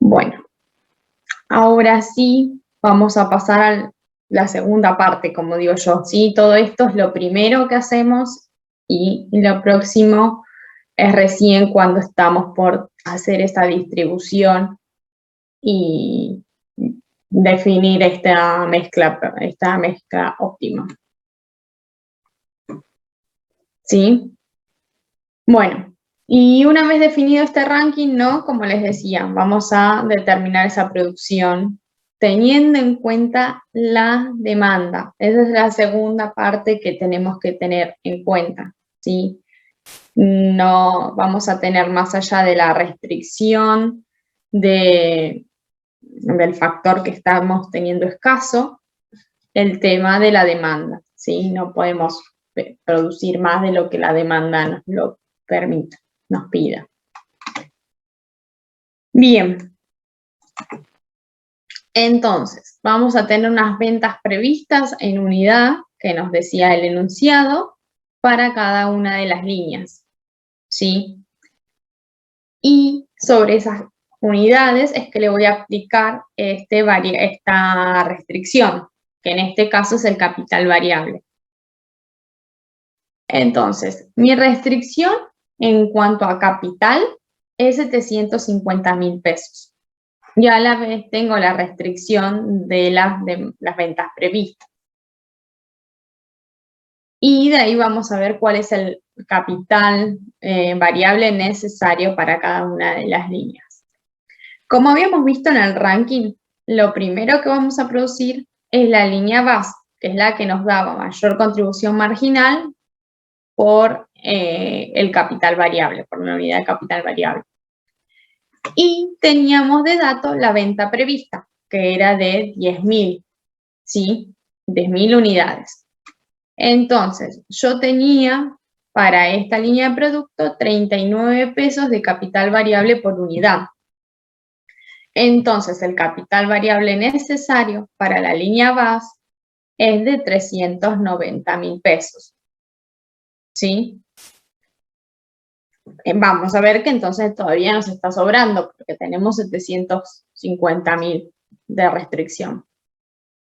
Bueno, ahora sí vamos a pasar a la segunda parte, como digo yo, ¿sí? Todo esto es lo primero que hacemos y lo próximo es recién cuando estamos por hacer esta distribución y definir esta mezcla óptima. ¿Sí? Bueno, y una vez definido este ranking, ¿no? Como les decía, vamos a determinar esa producción teniendo en cuenta la demanda. Esa es la segunda parte que tenemos que tener en cuenta, ¿sí? No vamos a tener más allá de la restricción del factor que estamos teniendo escaso, el tema de la demanda, ¿sí? No podemos producir más de lo que la demanda nos lo permita, nos pida. Bien. Entonces, vamos a tener unas ventas previstas en unidad, que nos decía el enunciado, para cada una de las líneas, ¿sí? Y sobre esas unidades es que le voy a aplicar esta restricción, que en este caso es el capital variable. Entonces, mi restricción en cuanto a capital es 750.000 pesos. Y a la vez tengo la restricción de las ventas previstas. Y de ahí vamos a ver cuál es el capital variable necesario para cada una de las líneas. Como habíamos visto en el ranking, lo primero que vamos a producir es la línea base, que es la que nos daba mayor contribución marginal por el capital variable, por una unidad de capital variable. Y teníamos de dato la venta prevista, que era de 10.000, ¿sí? 10.000 unidades. Entonces, yo tenía para esta línea de producto 39 pesos de capital variable por unidad. Entonces, el capital variable necesario para la línea base es de 390.000 pesos, ¿sí? Vamos a ver que entonces todavía nos está sobrando porque tenemos 750.000 de restricción.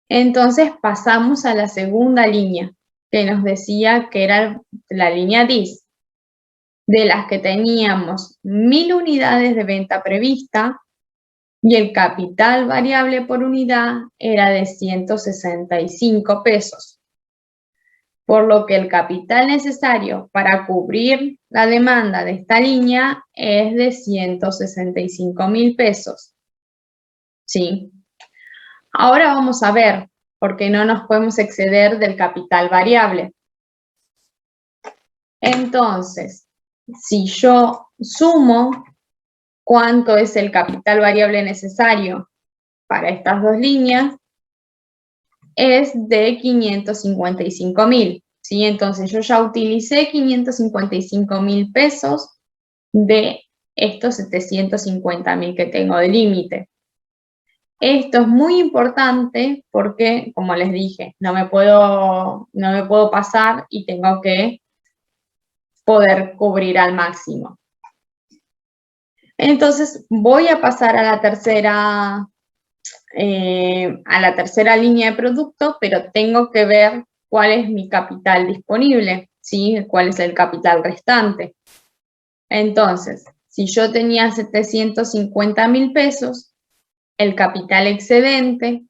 Entonces pasamos a la segunda línea que nos decía que era la línea DIS, de las que teníamos 1.000 unidades de venta prevista y el capital variable por unidad era de 165 pesos. Por lo que el capital necesario para cubrir la demanda de esta línea es de 165.000 pesos. ¿Sí? Ahora vamos a ver por qué no nos podemos exceder del capital variable. Entonces, si yo sumo cuánto es el capital variable necesario para estas dos líneas, es de 555.000, ¿sí? Entonces yo ya utilicé 555.000 pesos de estos 750.000 que tengo de límite. Esto es muy importante porque, como les dije, no me puedo pasar y tengo que poder cubrir al máximo. Entonces voy a pasar a la tercera línea de producto, pero tengo que ver cuál es mi capital disponible, ¿sí? Cuál es el capital restante. Entonces, si yo tenía 750.000 pesos, el capital excedente,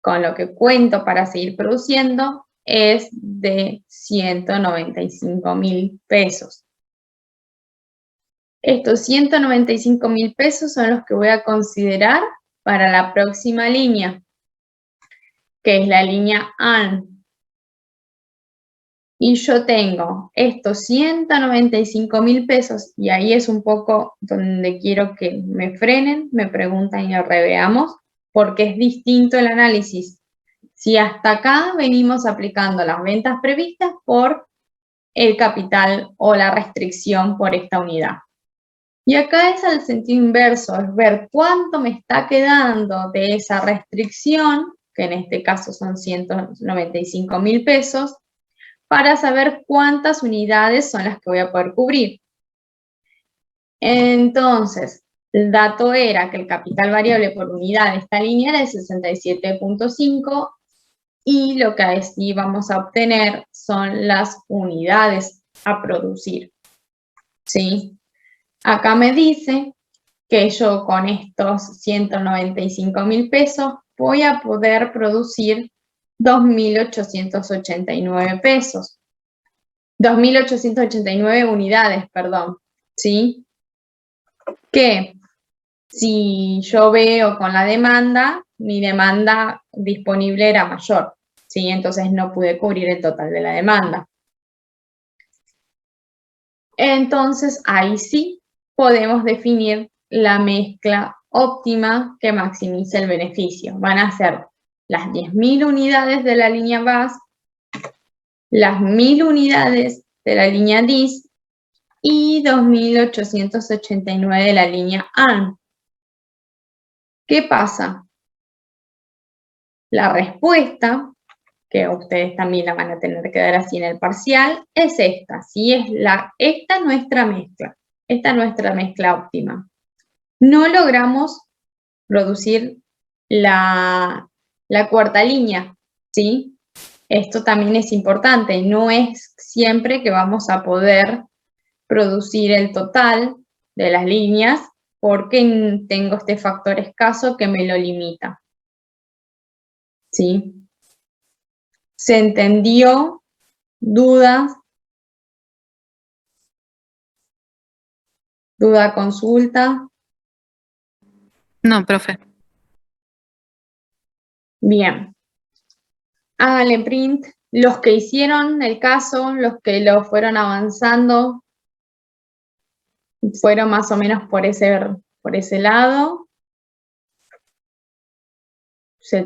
con lo que cuento para seguir produciendo, es de 195.000 pesos. Estos 195.000 pesos son los que voy a considerar para la próxima línea, que es la línea AN. Y yo tengo estos 195.000 pesos, y ahí es un poco donde quiero que me frenen, me preguntan y lo reveamos, porque es distinto el análisis. Si hasta acá venimos aplicando las ventas previstas por el capital o la restricción por esta unidad. Y acá es al sentido inverso, es ver cuánto me está quedando de esa restricción, que en este caso son 195.000 pesos, para saber cuántas unidades son las que voy a poder cubrir. Entonces, el dato era que el capital variable por unidad de esta línea era de 67.5 y lo que así vamos a obtener son las unidades a producir, ¿sí? Acá me dice que yo con estos 195.000 pesos voy a poder producir 2.889 pesos. 2.889 unidades, perdón, ¿sí? Que si yo veo con la demanda, mi demanda disponible era mayor, ¿sí? Entonces no pude cubrir el total de la demanda. Entonces ahí sí podemos definir la mezcla óptima que maximice el beneficio. Van a ser las 10.000 unidades de la línea BAS, las 1.000 unidades de la línea DIS y 2.889 de la línea AN. ¿Qué pasa? La respuesta, que ustedes también la van a tener que dar así en el parcial, es esta. ¿Sí? Esta es nuestra mezcla. Esta es nuestra mezcla óptima. No logramos producir la cuarta línea, ¿sí? Esto también es importante. No es siempre que vamos a poder producir el total de las líneas porque tengo este factor escaso que me lo limita, ¿sí? ¿Se entendió? ¿Dudas? ¿Duda, consulta? No, profe. Bien. Háganle print. Los que hicieron el caso, los que lo fueron avanzando, fueron más o menos por ese lado. Se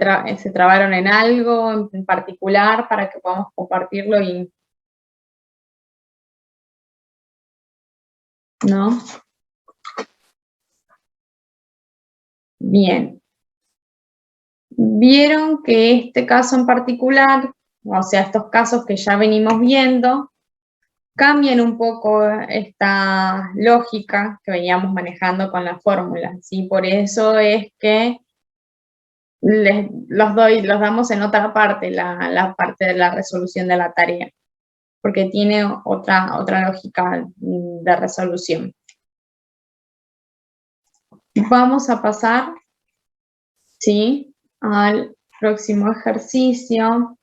trabaron en algo en particular para que podamos compartirlo y... ¿No? Bien. Vieron que este caso en particular, o sea, estos casos que ya venimos viendo, cambian un poco esta lógica que veníamos manejando con la fórmula, ¿sí? Por eso es que los damos en otra parte, la parte de la resolución de la tarea, porque tiene otra lógica de resolución. Vamos a pasar, ¿sí?, al próximo ejercicio.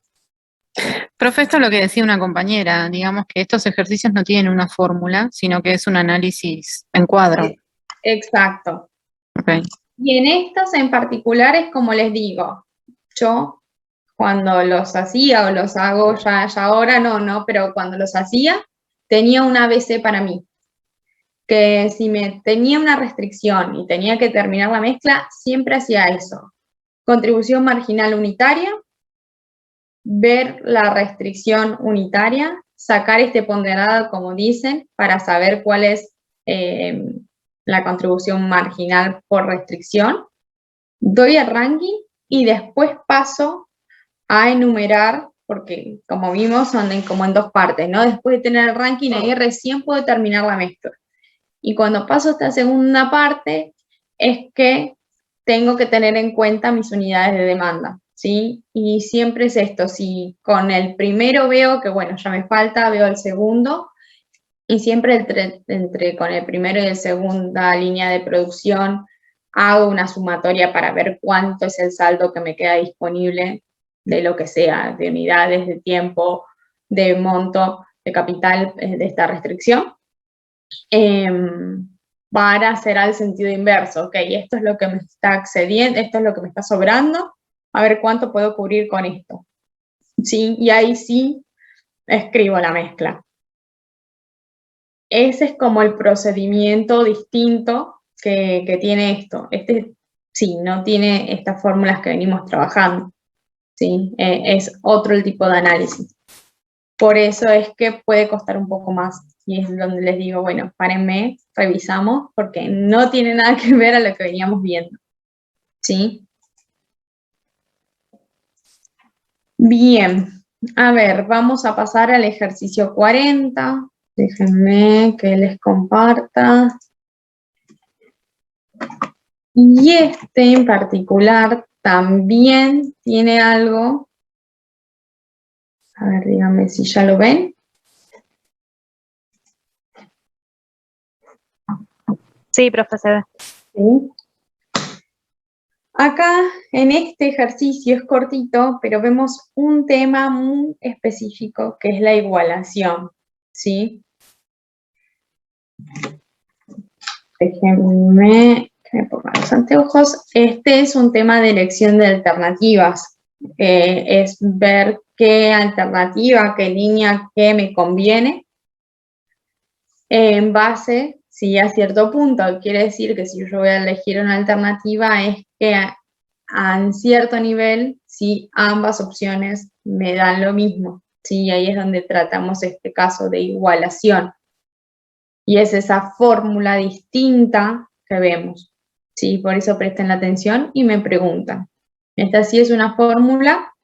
Profe, esto es lo que decía una compañera, digamos que estos ejercicios no tienen una fórmula, sino que es un análisis en cuadro. Exacto. Okay. Y en estos en particular es como les digo, yo cuando los hacía o los hago ya ahora no, pero cuando los hacía tenía un ABC para mí, que si me tenía una restricción y tenía que terminar la mezcla, siempre hacía eso. Contribución marginal unitaria, ver la restricción unitaria, sacar este ponderado, como dicen, para saber cuál es la contribución marginal por restricción. Doy el ranking y después paso a enumerar, porque como vimos son como en dos partes, ¿no? Después de tener el ranking, ahí recién puedo terminar la mezcla. Y cuando paso a esta segunda parte, es que tengo que tener en cuenta mis unidades de demanda, ¿sí? Y siempre es esto, si con el primero veo que, bueno, ya me falta, veo el segundo, y siempre con el primero y el segunda línea de producción hago una sumatoria para ver cuánto es el saldo que me queda disponible de lo que sea, de unidades, de tiempo, de monto, de capital de esta restricción. Para hacer al sentido inverso, ok, esto es lo que me está excediendo, esto es lo que me está sobrando, a ver cuánto puedo cubrir con esto, ¿sí? Y ahí sí escribo la mezcla. Ese es como el procedimiento distinto que tiene esto. Este sí, no tiene estas fórmulas que venimos trabajando, ¿sí? Es otro el tipo de análisis. Por eso es que puede costar un poco más. Y es donde les digo, bueno, párenme, revisamos, porque no tiene nada que ver a lo que veníamos viendo, ¿sí? Bien, a ver, vamos a pasar al ejercicio 40. Déjenme que les comparta. Y este en particular también tiene algo, a ver, díganme si ya lo ven. Sí, profe, se ve. ¿Sí? Acá en este ejercicio es cortito, pero vemos un tema muy específico que es la igualación, ¿sí? Déjenme que me ponga los anteojos. Este es un tema de elección de alternativas. Es ver qué alternativa, qué línea, qué me conviene en base, sí, a cierto punto. Quiere decir que si yo voy a elegir una alternativa es que a cierto nivel, sí, ambas opciones me dan lo mismo. Sí, ahí es donde tratamos este caso de igualación. Y es esa fórmula distinta que vemos. Sí, por eso presten la atención y me preguntan. Esta sí es una fórmula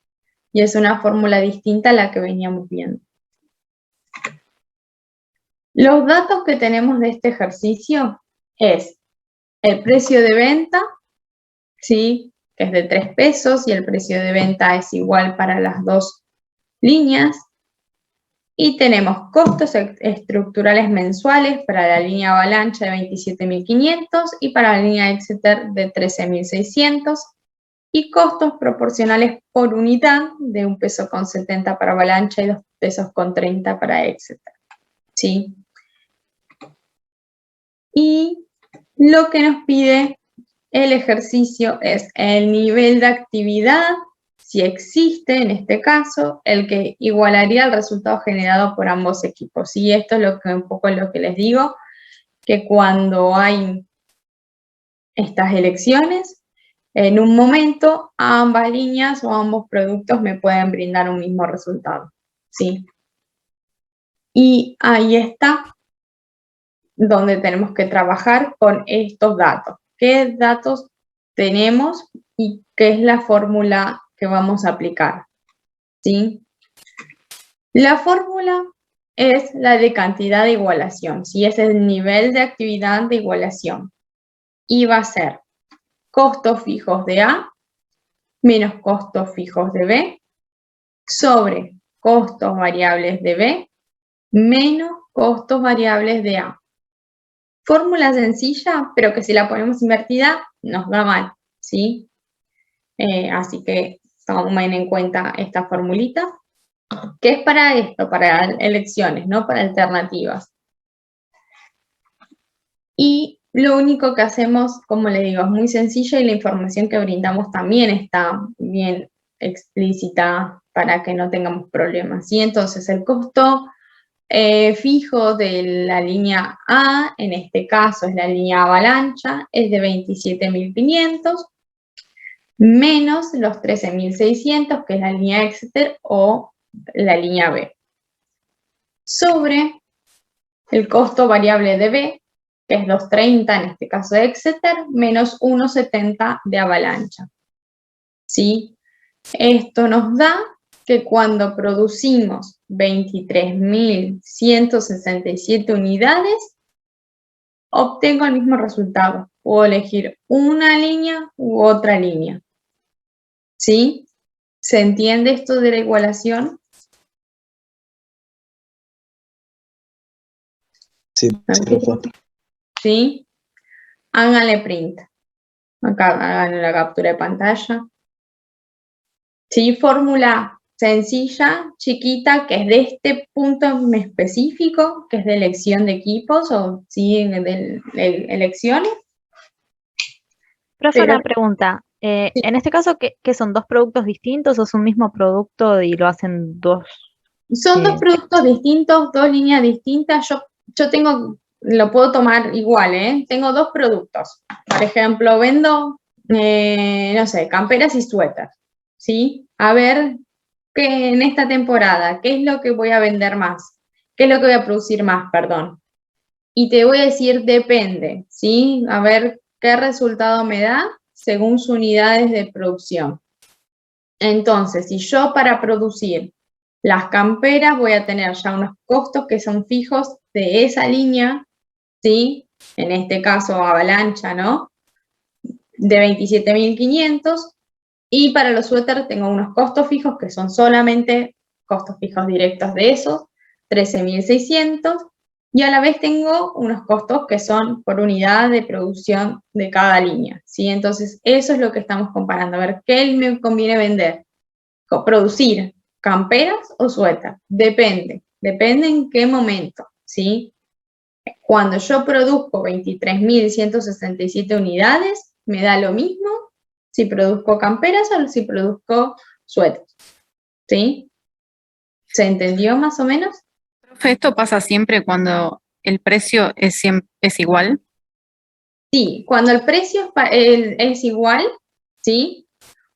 y es una fórmula distinta a la que veníamos viendo. Los datos que tenemos de este ejercicio es el precio de venta, ¿sí? Que es de 3 pesos y el precio de venta es igual para las dos líneas. Y tenemos costos estructurales mensuales para la línea Avalancha de 27.500 y para la línea Exeter de 13.600 y costos proporcionales por unidad de 1,70 pesos para Avalancha y 2,30 pesos para Exeter. ¿Sí? Y lo que nos pide el ejercicio es el nivel de actividad, si existe en este caso, el que igualaría el resultado generado por ambos equipos. Y esto es un poco lo que les digo, que cuando hay estas elecciones, en un momento ambas líneas o ambos productos me pueden brindar un mismo resultado. ¿Sí? Y ahí está donde tenemos que trabajar con estos datos. ¿Qué datos tenemos y qué es la fórmula que vamos a aplicar? ¿Sí? La fórmula es la de cantidad de igualación, ¿sí? Es el nivel de actividad de igualación. Y va a ser costos fijos de A menos costos fijos de B sobre costos variables de B menos costos variables de A. Fórmula sencilla, pero que si la ponemos invertida nos da mal, ¿sí? Así que tomen en cuenta esta formulita, que es para esto, para elecciones, no para alternativas. Y lo único que hacemos, como les digo, es muy sencillo y la información que brindamos también está bien explícita para que no tengamos problemas, ¿sí? Entonces, el costo fijo de la línea A, en este caso es la línea Avalancha, es de 27.500, menos los 13.600, que es la línea Exeter o la línea B, sobre el costo variable de B, que es 2,30 en este caso de Exeter, menos 1,70 de Avalancha. ¿Sí? Esto nos da que cuando producimos 23.167 unidades, obtengo el mismo resultado. Puedo elegir una línea u otra línea. ¿Sí? ¿Se entiende esto de la igualación? Sí, ¿Sí? Háganle print. Acá hagan la captura de pantalla. ¿Sí? Fórmula sencilla, chiquita, que es de este punto en específico, que es de elección de equipos o sí, de elecciones. Profe, Pero una pregunta. sí. En este caso, ¿qué son dos productos distintos o es un mismo producto y lo hacen dos? Son dos productos distintos, dos líneas distintas. Yo tengo, lo puedo tomar igual, ¿eh? Tengo dos productos. Por ejemplo, vendo, no sé, camperas y suéter, ¿sí? A ver, ¿qué en esta temporada? ¿Qué es lo que voy a vender más? ¿Qué es lo que voy a producir más, perdón? Y te voy a decir, depende, ¿sí? A ver qué resultado me da según sus unidades de producción. Entonces, si yo para producir las camperas voy a tener ya unos costos que son fijos de esa línea, ¿sí? En este caso, Avalancha, ¿no? de 27.500, y para los suéteres tengo unos costos fijos que son solamente costos fijos directos de esos, 13.600, y a la vez tengo unos costos que son por unidad de producción de cada línea, ¿sí? Entonces, eso es lo que estamos comparando, a ver qué me conviene vender, producir camperas o suéter, depende en qué momento, ¿sí? Cuando yo produzco 23.167 unidades, me da lo mismo si produzco camperas o si produzco suéteres, ¿sí? ¿Se entendió más o menos? Profe, ¿esto pasa siempre cuando el precio es igual? Sí, cuando el precio es igual, ¿sí?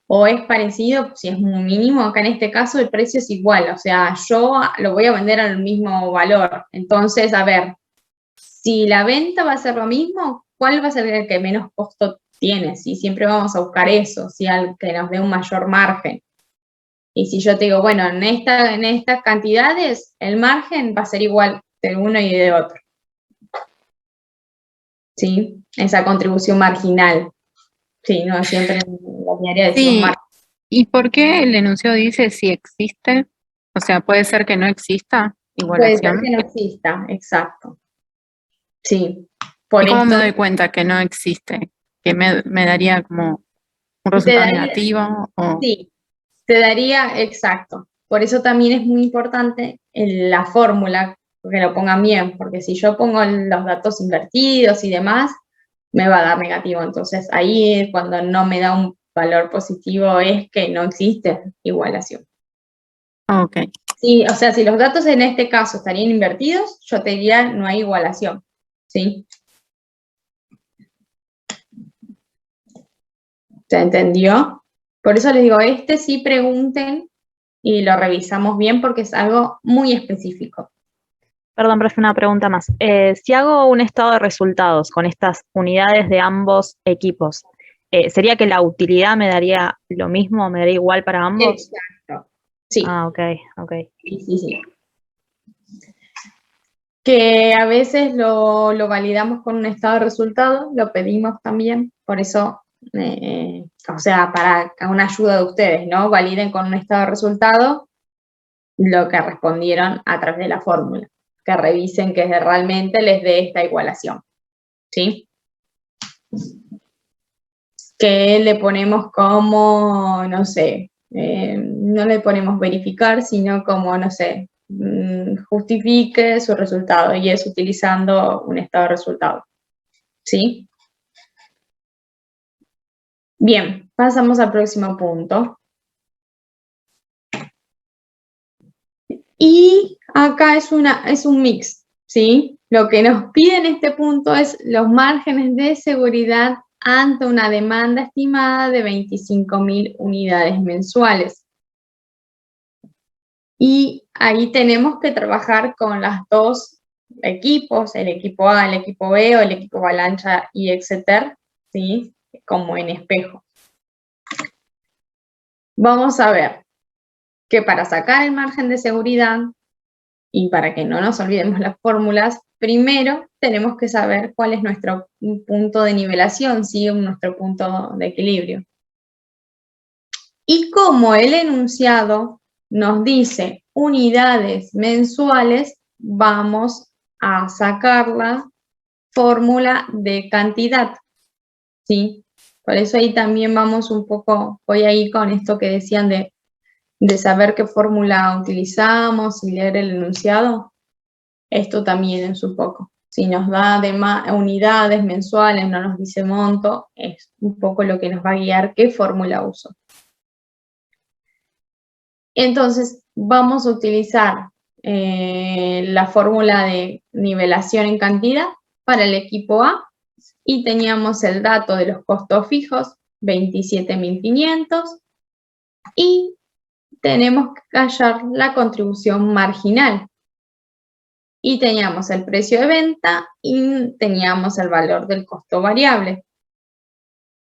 O es parecido, si es muy mínimo, acá en este caso el precio es igual, o sea, yo lo voy a vender al mismo valor. Entonces, a ver, si la venta va a ser lo mismo, ¿cuál va a ser el que menos costo tiene? Si siempre vamos a buscar eso, si al que nos dé un mayor margen. Y si yo te digo, bueno, en estas cantidades, el margen va a ser igual de uno y de otro. ¿Sí? Esa contribución marginal. Sí, no, siempre en la diaria decimos Sí, margen. ¿y por qué el enunciado dice si existe? O sea, puede ser que no exista Puede ser igualación. que no exista, exacto. Sí, por ¿Y cómo me esto doy cuenta que no existe? ¿Que me daría como un te resultado daría, negativo? O... sí, te daría exacto. Por eso también es muy importante la fórmula, que lo pongan bien, porque si yo pongo los datos invertidos y demás, me va a dar negativo. Entonces ahí cuando no me da un valor positivo es que no existe igualación. Ok. Sí, o sea, si los datos en este caso estarían invertidos, yo te diría no hay igualación, ¿sí? ¿Se entendió? Por eso les digo, sí pregunten y lo revisamos bien porque es algo muy específico. Perdón, profe, una pregunta más. Si hago un estado de resultados con estas unidades de ambos equipos, ¿sería que la utilidad me daría lo mismo, me daría igual para ambos? Exacto. Sí, Ah, ok, ok. sí. Que a veces lo validamos con un estado de resultado, lo pedimos también, por eso, o sea, para una ayuda de ustedes, ¿no? Validen con un estado de resultado lo que respondieron a través de la fórmula, que revisen que realmente les dé esta igualación, ¿sí? Que le ponemos como, no sé, no le ponemos verificar, sino como, no sé, justifique su resultado, y es utilizando un estado de resultado, ¿sí? Bien, pasamos al próximo punto. Y acá es un mix, ¿sí? Lo que nos pide en este punto es los márgenes de seguridad ante una demanda estimada de 25.000 unidades mensuales. Y ahí tenemos que trabajar con los dos equipos, el equipo A, el equipo B o el equipo Avalancha y Exeter, ¿sí? Como en espejo. Vamos a ver que para sacar el margen de seguridad y para que no nos olvidemos las fórmulas, primero tenemos que saber cuál es nuestro punto de nivelación, ¿sí? Nuestro punto de equilibrio. Y como el enunciado nos dice unidades mensuales, vamos a sacar la fórmula de cantidad, ¿sí? Por eso ahí también vamos un poco, voy a ir con esto que decían de saber qué fórmula utilizamos y leer el enunciado. Esto también es un poco. Si nos da de unidades mensuales, no nos dice monto, es un poco lo que nos va a guiar qué fórmula uso. Entonces, vamos a utilizar la fórmula de nivelación en cantidad para el equipo A y teníamos el dato de los costos fijos, 27.500, y tenemos que hallar la contribución marginal. Y teníamos el precio de venta y teníamos el valor del costo variable.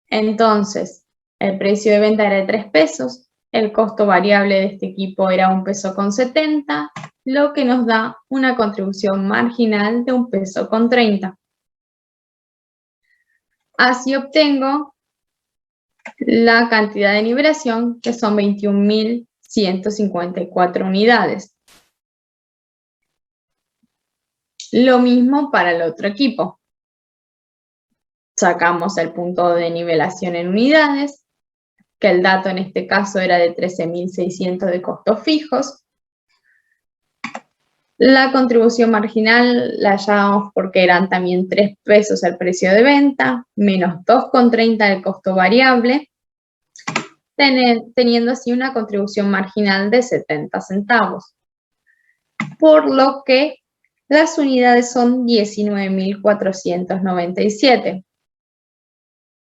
Entonces, el precio de venta era de 3 pesos, el costo variable de este equipo era 1,70 pesos, lo que nos da una contribución marginal de 1,30 pesos. Así obtengo la cantidad de nivelación, que son 21.154 unidades. Lo mismo para el otro equipo. Sacamos el punto de nivelación en unidades, que el dato en este caso era de 13.600 de costos fijos. La contribución marginal la hallamos porque eran también 3 pesos el precio de venta, menos 2,30 el costo variable, teniendo así una contribución marginal de 70 centavos. Por lo que las unidades son 19.497.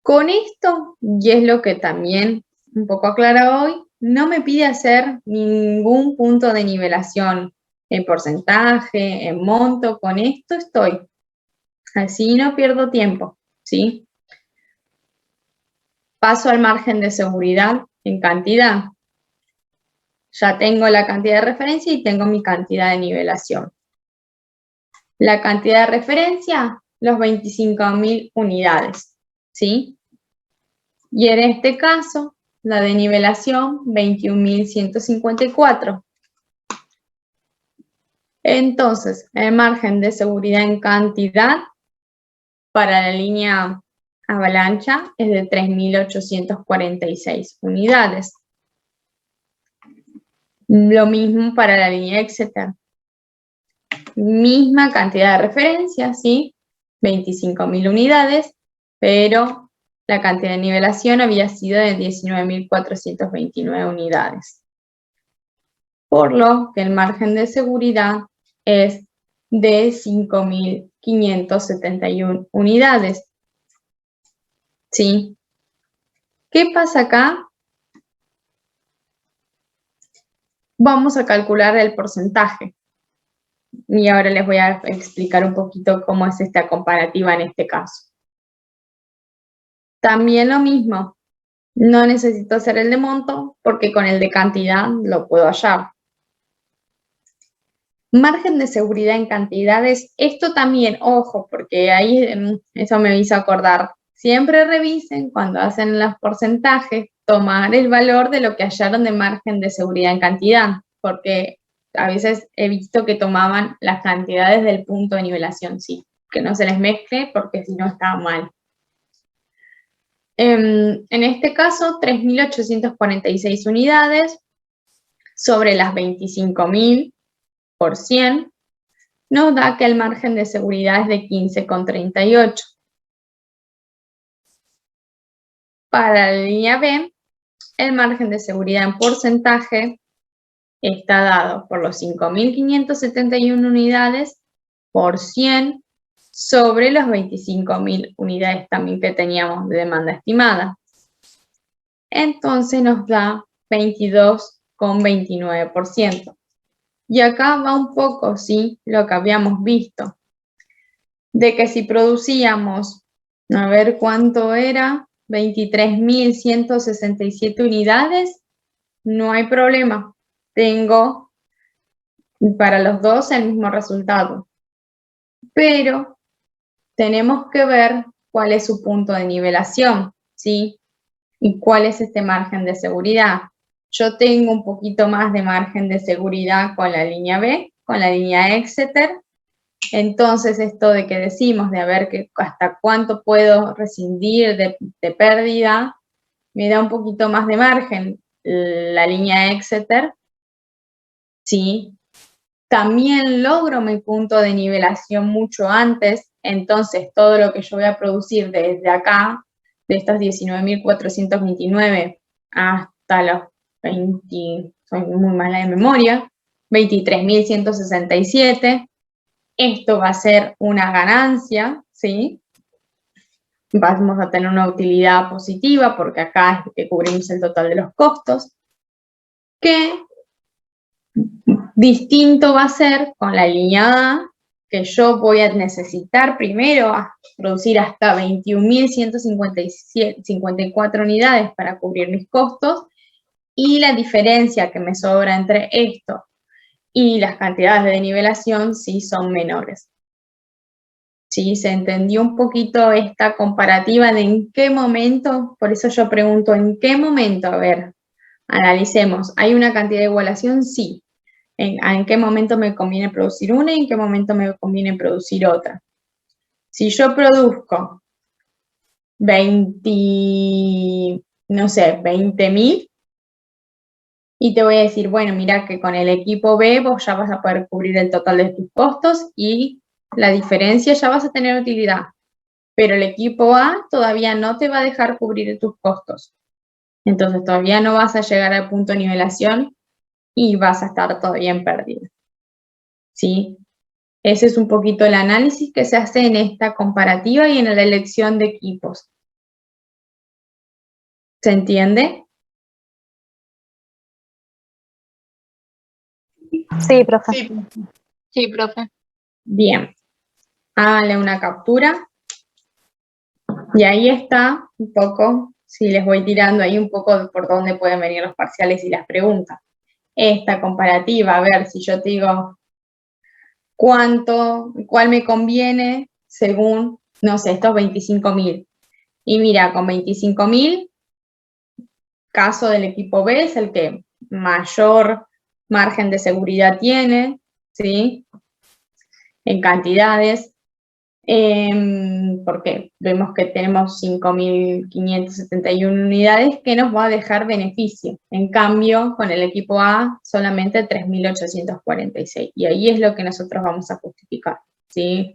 Con esto, y es lo que también un poco aclara hoy, no me pide hacer ningún punto de nivelación en porcentaje, en monto. Con esto estoy. Así no pierdo tiempo, ¿sí? Paso al margen de seguridad en cantidad. Ya tengo la cantidad de referencia y tengo mi cantidad de nivelación. La cantidad de referencia, los 25.000 unidades, ¿sí? Y en este caso, la de nivelación, 21.154. Entonces, el margen de seguridad en cantidad para la línea avalancha es de 3.846 unidades. Lo mismo para la línea Exeter. Misma cantidad de referencia, ¿sí? 25.000 unidades, pero la cantidad de nivelación había sido de 19.429 unidades. Por lo que el margen de seguridad es de 5.571 unidades. ¿Sí? ¿Qué pasa acá? Vamos a calcular el porcentaje. Y ahora les voy a explicar un poquito cómo es esta comparativa en este caso. También lo mismo. No necesito hacer el de monto porque con el de cantidad lo puedo hallar. Margen de seguridad en cantidades, esto también, ojo, porque ahí eso me hizo acordar. Siempre revisen cuando hacen los porcentajes, tomar el valor de lo que hallaron de margen de seguridad en cantidad, porque a veces he visto que tomaban las cantidades del punto de nivelación, sí, que no se les mezcle porque si no está mal. En este caso, 3.846 unidades sobre las 25.000 por 100, nos da que el margen de seguridad es de 15,38. Para la línea B, el margen de seguridad en porcentaje está dado por los 5.571 unidades por 100 sobre los 25.000 unidades también que teníamos de demanda estimada. Entonces nos da 22,29%. Y acá va un poco, ¿sí? Lo que habíamos visto. De que si producíamos, a ver cuánto era, 23.167 unidades, no hay problema. Tengo para los dos el mismo resultado. Pero tenemos que ver cuál es su punto de nivelación, ¿sí? Y cuál es este margen de seguridad. Yo tengo un poquito más de margen de seguridad con la línea B, con la línea Exeter. Entonces, esto de que decimos de a ver que hasta cuánto puedo rescindir de pérdida, me da un poquito más de margen la línea Exeter. Sí. También logro mi punto de nivelación mucho antes, entonces todo lo que yo voy a producir desde acá, de estos 19.429 hasta los 20, soy muy mala de memoria, 23.167, esto va a ser una ganancia, ¿sí? Vamos a tener una utilidad positiva porque acá es que cubrimos el total de los costos, que distinto va a ser con la línea A, que yo voy a necesitar primero a producir hasta 21.154 unidades para cubrir mis costos, y la diferencia que me sobra entre esto y las cantidades de nivelación sí son menores. ¿Sí? ¿Se entendió un poquito esta comparativa de en qué momento? Por eso yo pregunto, ¿en qué momento? A ver, analicemos. ¿Hay una cantidad de igualación? Sí. ¿En qué momento me conviene producir una y en qué momento me conviene producir otra? Si yo produzco 20.000, y te voy a decir, bueno, mira que con el equipo B vos ya vas a poder cubrir el total de tus costos y la diferencia ya vas a tener utilidad. Pero el equipo A todavía no te va a dejar cubrir tus costos. Entonces todavía no vas a llegar al punto de nivelación y vas a estar todavía en pérdida. ¿Sí? Ese es un poquito el análisis que se hace en esta comparativa y en la elección de equipos. ¿Se entiende? Sí, profe. Sí, profe. Bien. Háganle una captura. Y ahí está un poco, si les voy tirando ahí un poco por dónde pueden venir los parciales y las preguntas. Esta comparativa, a ver si yo te digo cuál me conviene según, no sé, estos 25.000. Y mira, con 25.000, caso del equipo B es el que mayor margen de seguridad tiene, ¿sí? En cantidades. Porque vemos que tenemos 5.571 unidades que nos va a dejar beneficio. En cambio, con el equipo A, solamente 3.846. Y ahí es lo que nosotros vamos a justificar, ¿sí?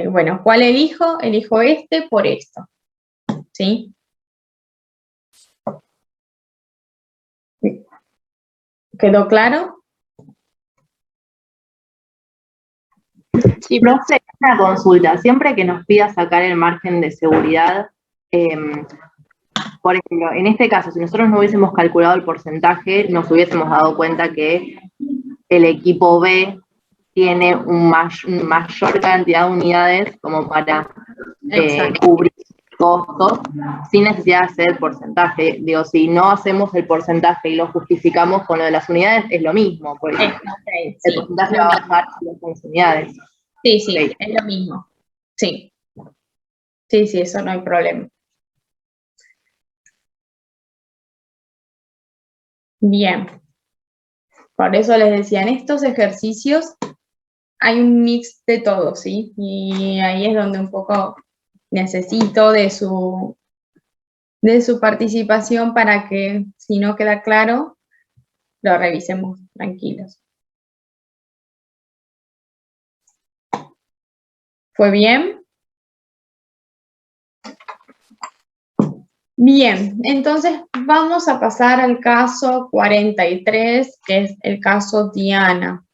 Bueno, ¿cuál elijo? Elijo este por esto, ¿sí? ¿Quedó claro? Sí, Profe, una consulta. Siempre que nos pida sacar el margen de seguridad, por ejemplo, en este caso, si nosotros no hubiésemos calculado el porcentaje, nos hubiésemos dado cuenta que el equipo B tiene una mayor cantidad de unidades como para cubrir costos sin necesidad de hacer el porcentaje. Digo, si no hacemos el porcentaje y lo justificamos con lo de las unidades, es lo mismo, porque el porcentaje va a bajar si no las unidades. Sí, sí, okay. Es lo mismo. Sí. Sí, sí, eso no hay problema. Bien. Por eso les decía, en estos ejercicios hay un mix de todo, ¿sí? Y ahí es donde un poco necesito de su participación para que, si no queda claro, lo revisemos tranquilos. ¿Fue bien? Bien, entonces vamos a pasar al caso 43, que es el caso Diana.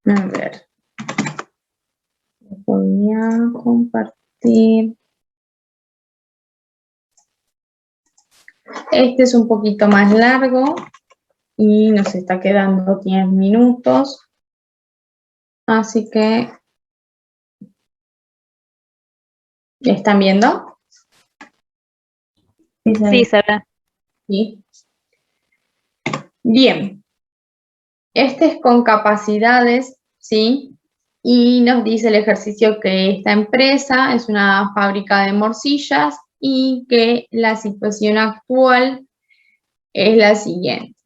A ver. Voy a compartir. Este es un poquito más largo y nos está quedando 10 minutos. Así que, ¿están viendo? Sí, se ve. Sí. Bien. Este es con capacidades, ¿sí? Y nos dice el ejercicio que esta empresa es una fábrica de morcillas y que la situación actual es la siguiente.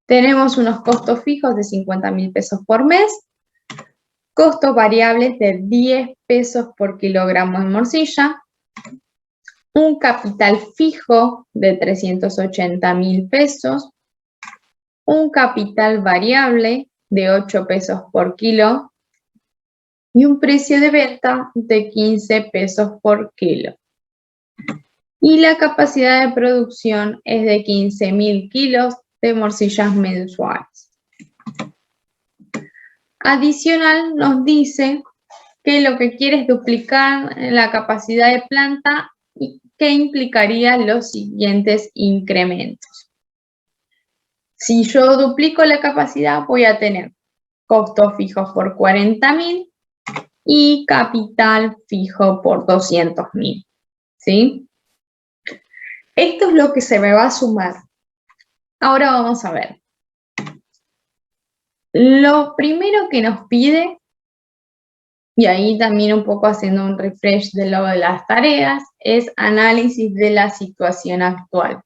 Tenemos unos costos fijos de 50.000 pesos por mes, costos variables de 10 pesos por kilogramo de morcilla, un capital fijo de 380.000 pesos, un capital variable de 8 pesos por kilo y un precio de venta de 15 pesos por kilo. Y la capacidad de producción es de 15.000 kilos de morcillas mensuales. Adicional nos dice que lo que quiere es duplicar la capacidad de planta y que implicaría los siguientes incrementos. Si yo duplico la capacidad, voy a tener costos fijos por 40.000 y capital fijo por 200.000, ¿sí? Esto es lo que se me va a sumar. Ahora vamos a ver. Lo primero que nos pide, y ahí también un poco haciendo un refresh de lo de las tareas, es análisis de la situación actual.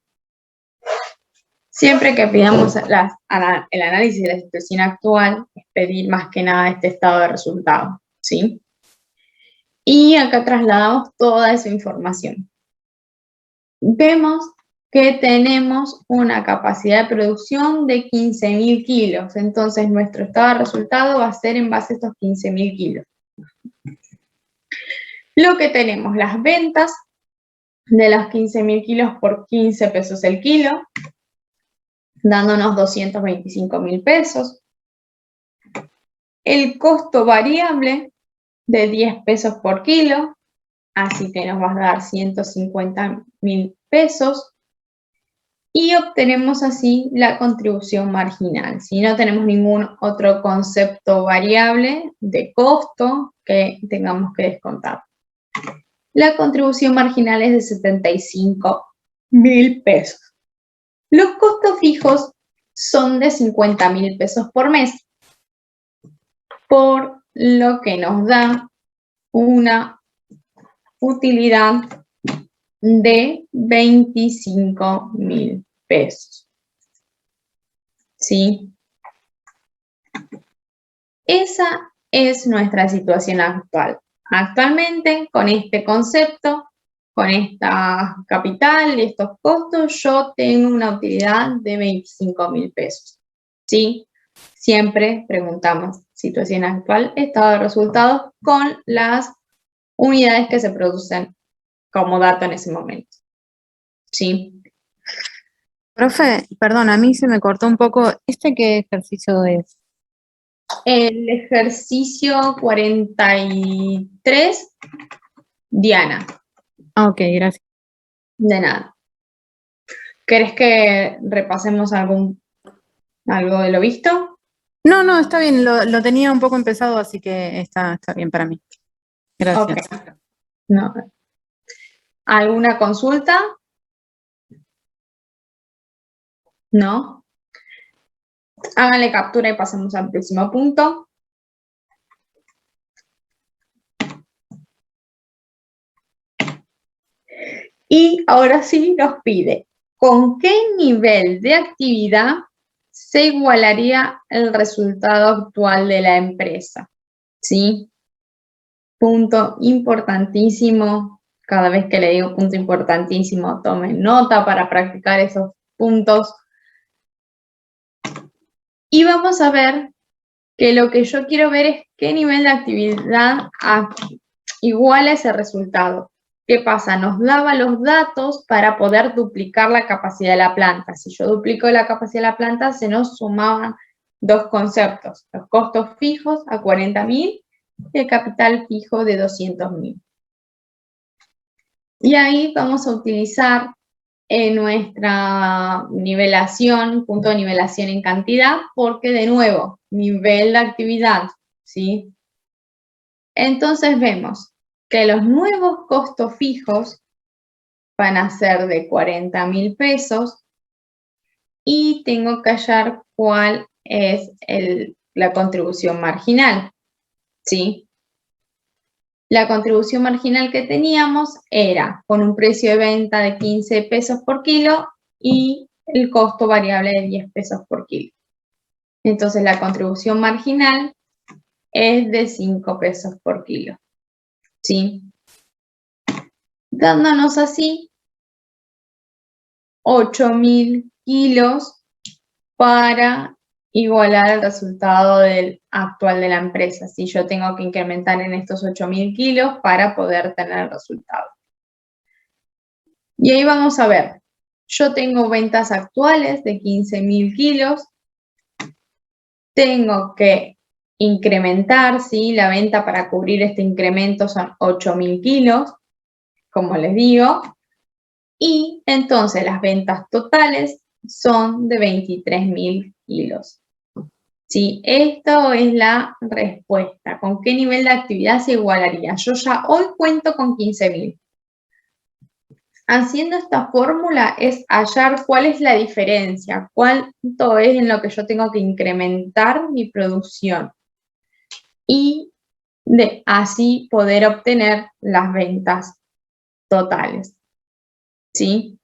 Siempre que pidamos el análisis de la situación actual, es pedir más que nada este estado de resultado, ¿sí? Y acá trasladamos toda esa información. Vemos que tenemos una capacidad de producción de 15.000 kilos. Entonces, nuestro estado de resultado va a ser en base a estos 15.000 kilos. Lo que tenemos, las ventas de los 15.000 kilos por 15 pesos el kilo, dándonos 225.000 pesos. El costo variable de 10 pesos por kilo, así que nos va a dar 150.000 pesos. Y obtenemos así la contribución marginal. Si no tenemos ningún otro concepto variable de costo que tengamos que descontar. La contribución marginal es de 75.000 pesos. Los costos fijos son de 50.000 pesos por mes, por lo que nos da una utilidad de 25.000 pesos. ¿Sí? Esa es nuestra situación actual. Actualmente, con este concepto, con esta capital y estos costos, yo tengo una utilidad de 25.000 pesos. ¿Sí? Siempre preguntamos situación actual, estado de resultados con las unidades que se producen como dato en ese momento. ¿Sí? Profe, perdón, a mí se me cortó un poco. ¿Este qué ejercicio es? El ejercicio 43, Diana. Ok, gracias. De nada. ¿Querés que repasemos algo de lo visto? No, está bien, lo tenía un poco empezado, así que está bien para mí. Gracias. Ok. No. ¿Alguna consulta? ¿No? Háganle captura y pasemos al próximo punto. Y ahora sí nos pide, ¿con qué nivel de actividad se igualaría el resultado actual de la empresa? ¿Sí? Punto importantísimo. Cada vez que le digo punto importantísimo, tomen nota para practicar esos puntos. Y vamos a ver que lo que yo quiero ver es qué nivel de actividad iguala ese resultado. ¿Qué pasa? Nos daba los datos para poder duplicar la capacidad de la planta. Si yo duplico la capacidad de la planta, se nos sumaban dos conceptos. Los costos fijos a 40.000 y el capital fijo de 200.000. Y ahí vamos a utilizar nuestra nivelación, punto de nivelación en cantidad, porque de nuevo, nivel de actividad, ¿sí? Entonces vemos que los nuevos costos fijos van a ser de 40.000 pesos y tengo que hallar cuál es la contribución marginal, ¿sí? La contribución marginal que teníamos era con un precio de venta de 15 pesos por kilo y el costo variable de 10 pesos por kilo. Entonces la contribución marginal es de 5 pesos por kilo, ¿sí? Dándonos así 8.000 kilos para igualar el resultado actual de la empresa. Si yo tengo que incrementar en estos 8.000 kilos para poder tener el resultado. Y ahí vamos a ver, yo tengo ventas actuales de 15.000 kilos, tengo que incrementar, ¿sí? La venta para cubrir este incremento son 8.000 kilos, como les digo, y entonces las ventas totales son de 23.000 kilos. Sí, esto es la respuesta. ¿Con qué nivel de actividad se igualaría? Yo ya hoy cuento con 15.000. haciendo esta fórmula es hallar cuál es la diferencia, cuánto es en lo que yo tengo que incrementar mi producción y de así poder obtener las ventas totales, ¿sí?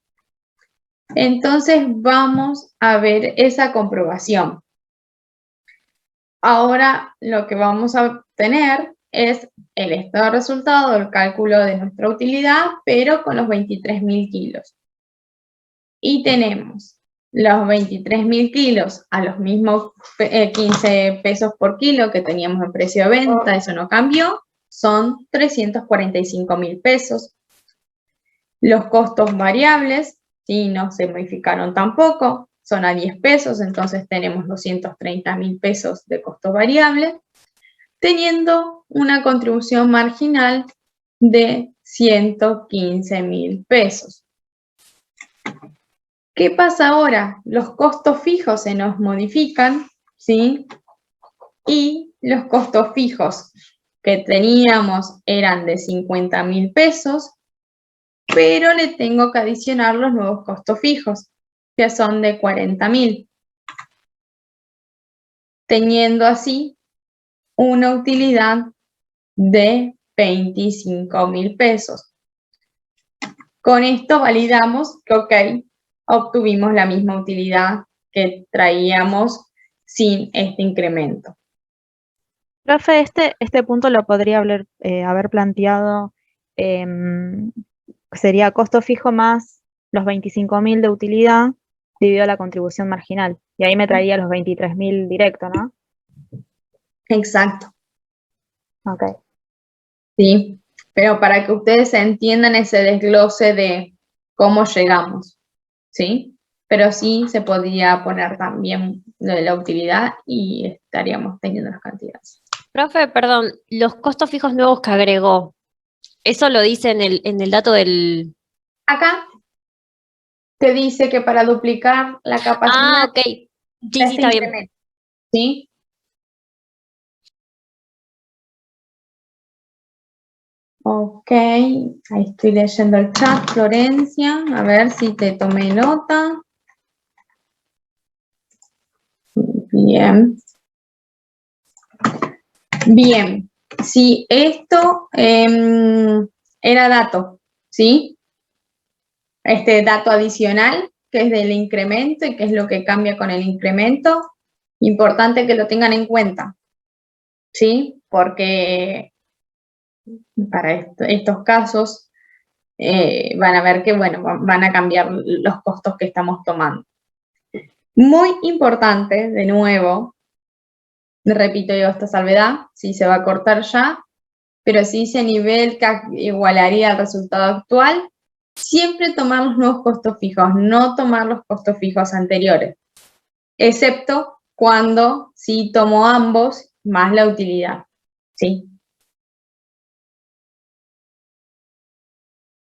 Entonces vamos a ver esa comprobación. Ahora lo que vamos a obtener es el estado de resultado, el cálculo de nuestra utilidad, pero con los 23.000 kilos. Y tenemos los 23.000 kilos a los mismos 15 pesos por kilo que teníamos en precio de venta, eso no cambió, son 345.000 pesos. Los costos variables, sí, no se modificaron tampoco, son a 10 pesos, entonces tenemos 230.000 pesos de costos variables, teniendo una contribución marginal de 115.000 pesos. ¿Qué pasa ahora? Los costos fijos se nos modifican, ¿sí? Y los costos fijos que teníamos eran de 50.000 pesos, pero le tengo que adicionar los nuevos costos fijos, que son de 40.000, teniendo así una utilidad de 25.000 pesos. Con esto validamos que, ok, obtuvimos la misma utilidad que traíamos sin este incremento. Profe, este punto lo podría haber planteado, sería costo fijo más los 25.000 de utilidad dividido a la contribución marginal. Y ahí me traía los 23.000 directo, ¿no? Exacto. Ok. Sí, pero para que ustedes entiendan ese desglose de cómo llegamos, ¿sí? Pero sí se podría poner también lo de la utilidad y estaríamos teniendo las cantidades. Profe, perdón, los costos fijos nuevos que agregó, ¿eso lo dice en el dato del...? Acá te dice que para duplicar la capacidad Ah, ok. Sí, sí, está bien. incremento, ¿sí? Ok, ahí estoy leyendo el chat, Florencia, a ver si te tomé nota. Bien. Bien, si esto era dato, ¿sí? Este dato adicional, que es del incremento y que es lo que cambia con el incremento, importante que lo tengan en cuenta, ¿sí? Porque para estos casos van a ver que, bueno, van a cambiar los costos que estamos tomando. Muy importante, de nuevo, repito yo esta salvedad, si se va a cortar ya, pero si ese nivel que igualaría al resultado actual, siempre tomar los nuevos costos fijos, no tomar los costos fijos anteriores, excepto cuando sí tomo ambos más la utilidad, ¿sí?